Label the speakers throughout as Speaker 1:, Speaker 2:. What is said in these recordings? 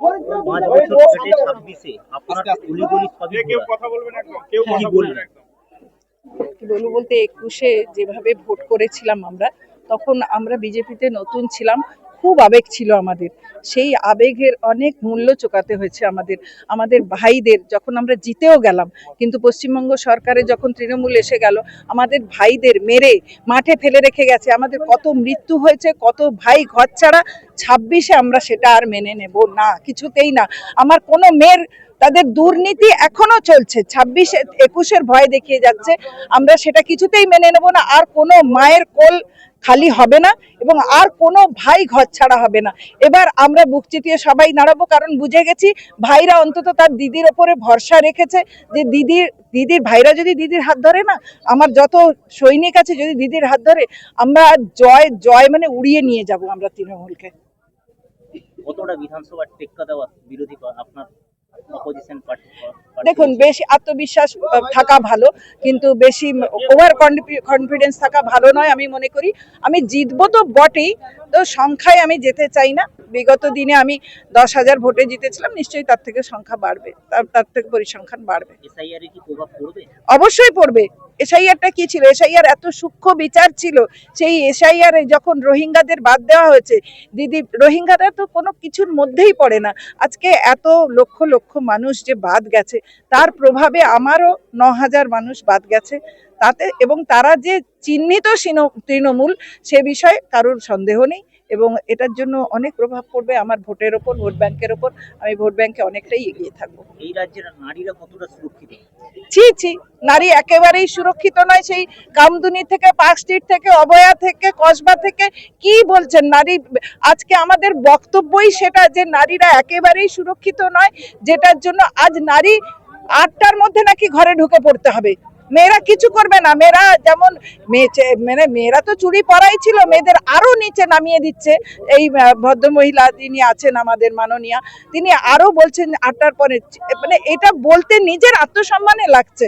Speaker 1: 5 বছর কেটে 26-এ আপনার অলিগলি সবই ঘোরা। কি বলবেন?
Speaker 2: কি বলবো বলতে 21-এ যেভাবে ভোট করেছিলাম আমরা, তখন আমরা বিজেপিতে নতুন ছিলাম, খুব আবেগ ছিল আমাদের। সেই আবেগের অনেক মূল্য চোকাতে হয়েছে আমাদের। আমাদের ভাইদের যখন আমরা জিতেও গেলাম, কিন্তু পশ্চিমবঙ্গ সরকারে যখন তৃণমূল এসে গেল, আমাদের ভাইদের মেরে মাঠে ফেলে রেখে গেছে। আমাদের কত মৃত্যু হয়েছে, কত ভাই ঘর ছাড়া। 26-এ আমরা সেটা আর মেনে নেব না, কিছুতেই না। আমার কোনো মেয়ের, তাদের দুর্নীতি এখনো চলছে, 26-এ 21-এর ভয় দেখিয়ে যাচ্ছে। আমরা সেটা কিছুতেই মেনে নেব না। আর কোনো মায়ের কোল খালি হবে না, এবং আর কোনো ভাই ঘর ছাড়া হবে না। এবার আমরা বুক চিতিয়ে সবাই দাঁড়াবো, কারণ বুঝে গেছি ভাইরা অন্তত তার দিদির ওপরে ভরসা রেখেছে, যে দিদির ভাইরা যদি দিদির হাত ধরে না, আমার যত সৈনিক আছে যদি দিদির হাত ধরে, আমরা জয় জয় মানে উড়িয়ে নিয়ে যাব আমরা তৃণমূলকে।
Speaker 1: কতটা বিধানসভার টেক্কা দেওয়া বিরোধী আপনার অপোজিশন পার্টি?
Speaker 2: দেখুন, বেশি আত্মবিশ্বাস থাকা ভালো, কিন্তু বেশি ওভার কনফিডেন্স থাকা ভালো নয় আমি মনে করি। আমি জিতবো তো বটেই, তো সংখ্যায় আমি যেতে চাই না। বিগত দিনে আমি 10,000 ভোটে জিতেছিলাম, নিশ্চয়ই তার থেকে সংখ্যা বাড়বে, তার থেকে পরিসংখ্যান বাড়বে।
Speaker 1: এসআইআর কি প্রভাব পড়বে?
Speaker 2: অবশ্যই পড়বে। এসআইআরটা কি ছিল? এসআইআর এত সূক্ষ্ম বিচার ছিল। সেই এসআইআর যখন রোহিঙ্গাদের বাদ দেওয়া হয়েছে, দিদি, রোহিঙ্গারা তো কোনো কিছুর মধ্যেই পড়ে না। আজকে এত লক্ষ লক্ষ মানুষ যে বাদ গেছে, তার প্রভাবে আমারও 9,000 মানুষ বাদ গেছে তাতে, এবং তারা যে চিহ্নিত তৃণমূল, সে বিষয়ে কারোর সন্দেহ নেই। এবং এটার জন্য অনেক প্রভাব পড়বে আমার ভোটের ওপর, ভোট ব্যাংকের ওপর। আমি ভোট ব্যাংকে অনেকটাই এগিয়ে থাকবো।
Speaker 1: এই রাজ্যের নারীরা কতটা সুরক্ষিত?
Speaker 2: ছি, নারী একেবারেই সুরক্ষিত নয়। সেই কামদুনি থেকে, পার্ক স্ট্রিট থেকে, অভয়া থেকে, কসবা থেকে, কি বলছেন? নারী, আজকে আমাদের বক্তব্যই সেটা, যে নারীরা একেবারেই সুরক্ষিত নয়, যেটার জন্য আজ নারী 8টার মধ্যে নাকি ঘরে ঢুকে পড়তে হবে। মেয়েরা কিছু করবে না। মেয়েরা যেমন মানে মেয়েরা তো চুরি পরাই ছিল, মেয়েদের আরো নিচে নামিয়ে দিচ্ছে। এই ভদ্রমহিলা যিনি আছেন আমাদের মাননীয়া, তিনি আরো বলছেন 8টার পরে। মানে এটা বলতে নিজের আত্মসম্মানে লাগছে।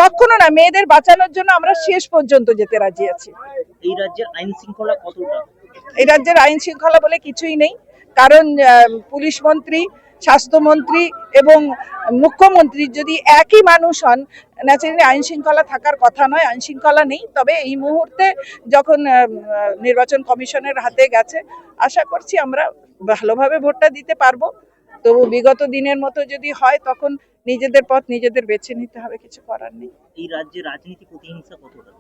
Speaker 2: কখনো না, মেয়েদের বাঁচানোর জন্য আমরা শেষ পর্যন্ত যেতে রাজি আছি।
Speaker 1: এই রাজ্যের আইন শৃঙ্খলা কতটা?
Speaker 2: এই রাজ্যের আইন শৃঙ্খলা বলে কিছুই নেই, কারণ পুলিশ মন্ত্রী, স্বাস্থ্যমন্ত্রী এবং মুখ্যমন্ত্রী যদি একই মানুষ হন, ন্যাচারালি আইন শৃঙ্খলা থাকার কথা নয়। আইন শৃঙ্খলা নেই। তবে এই মুহূর্তে যখন নির্বাচন কমিশনের হাতে গেছে, আশা করছি আমরা ভালোভাবে ভোটটা দিতে পারবো। তবু বিগত দিনের মতো যদি হয়, তখন নিজেদের পথ নিজেদের বেছে নিতে হবে, কিছু করার নেই।
Speaker 1: এই রাজ্যে রাজনীতি প্রতিহিংসা কতটা?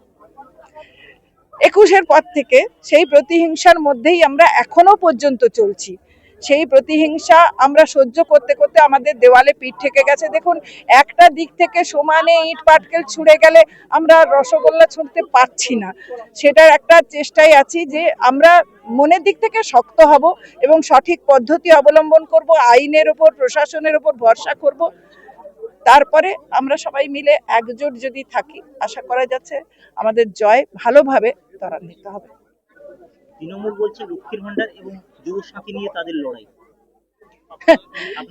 Speaker 2: 21-এর পর থেকে সেই প্রতিহিংসার মধ্যেই আমরা এখনো পর্যন্ত চলছি। সেই প্রতিহিংসা আমরা সহ্য করতে করতে আমাদের দেওয়ালে পিঠ ঠেকে গেছে। দেখুন, একটা দিক থেকে সমানে ইট পাটকেল ছুঁড়ে গেলে আমরা রসগোল্লা ছুঁড়তে পারছি না। সেটার একটা চেষ্টায় আছি যে আমরা মনের দিক থেকে শক্ত হব এবং সঠিক পদ্ধতি অবলম্বন করব, আইনের ওপর, প্রশাসনের ওপর ভরসা করব। তারপরে আমরা সবাই মিলে একজোট যদি থাকি, আশা করা যাচ্ছে আমাদের জয় ভালোভাবে ত্বরান্বিত হবে।
Speaker 1: তৃণমূল বলছে লক্ষ্মীর ভান্ডার এবং যুবসাথী নিয়ে তাদের লড়াই।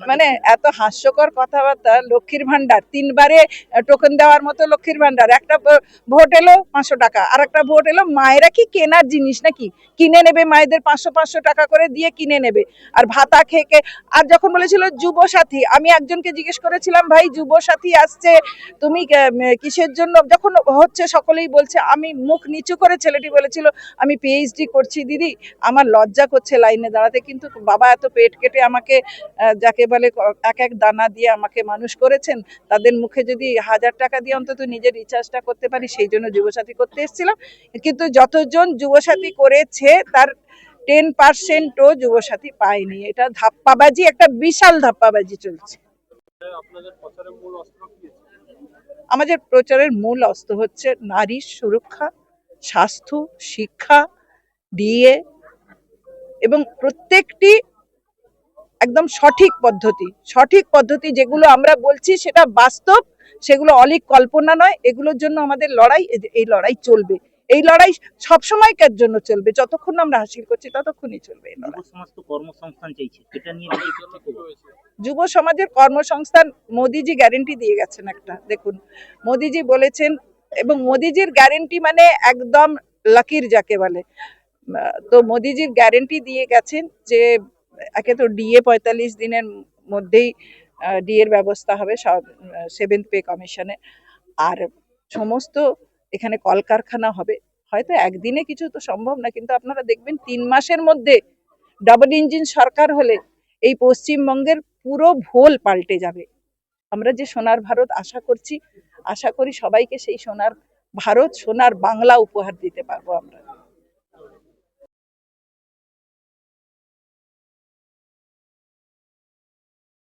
Speaker 2: মানে এত হাস্যকর কথাবার্তা। লক্ষ্মীর ভান্ডার 3বারে টোকেন দেওয়ার মতো লক্ষ্মীর ভান্ডার। একটা ভোট এলো 500 টাকা, আর একটা ভোট এলো। মায়েরা কি কেনার জিনিস নাকি? কিনে নেবে, মায়েদের 500 টাকা করে দিয়ে কিনে নেবে, আর ভাতা খেয়ে। আর যখন বলেছিল যুবসাথী, আমি একজনকে জিজ্ঞেস করেছিলাম, ভাই যুবসাথী আসছে, তুমি কিসের জন্য? যখন হচ্ছে সকলেই বলছে, আমি মুখ নিচু করে ছেলেটি বলেছিল, আমি পিএইচডি করছি দিদি, আমার লজ্জা করছে লাইনে দাঁড়াতে, কিন্তু বাবা এত পেট কেটে আমাকে, যাকে বলে এক এক দানা দিয়ে আমাকে মানুষ করেছেন, তাদের মুখে যদি 1000 টাকা দিয়ে অন্তত নিজের রিচার্জটা করতে পারি, সেই জন্য যুবসাথী করতে এসেছিলাম। কিন্তু যতজন যুবসাথী করেছে তার 10%ও যুবসাথী পায়নি। এটা ধাপ্পাবাজি, একটা বিশাল ধাপ্পাবাজি চলছে। আমাদের প্রচারের মূল অস্ত্র হচ্ছে নারীর সুরক্ষা, স্বাস্থ্য, শিক্ষা, ডিএ, এবং প্রত্যেকটি একদম সঠিক পদ্ধতি যেগুলো আমরা বলছি সেটা বাস্তব, সেগুলো অলিক কল্পনা নয়। এগুলোর জন্য আমাদের লড়াই, এই লড়াই চলবে। এই লড়াই সবসময়কার জন্য চলবে, যতক্ষণ আমরা হাসিল করছি ততক্ষণই চলবে। যুব সমাজের কর্মসংস্থান মোদিজি গ্যারেন্টি দিয়ে গেছেন একটা। দেখুন, মোদিজি বলেছেন, এবং মোদিজির গ্যারেন্টি মানে একদম লাকির যাকে বলে। তো মোদিজির গ্যারেন্টি দিয়ে গেছেন যে একে তো ডিএ 45 দিনের মধ্যেই ডিএর ব্যবস্থা হবে সব 7th পে কমিশনে। আর সমস্ত এখানে কলকারখানা হবে, হয়তো একদিনে কিছু তো সম্ভব না, কিন্তু আপনারা দেখবেন 3 মাসের মধ্যে ডাবল ইঞ্জিন সরকার হলে এই পশ্চিমবঙ্গের পুরো ভোল পাল্টে যাবে। আমরা যে সোনার ভারত আশা করছি, আশা করি সবাইকে সেই সোনার ভারত, সোনার বাংলা উপহার দিতে পারবো আমরা।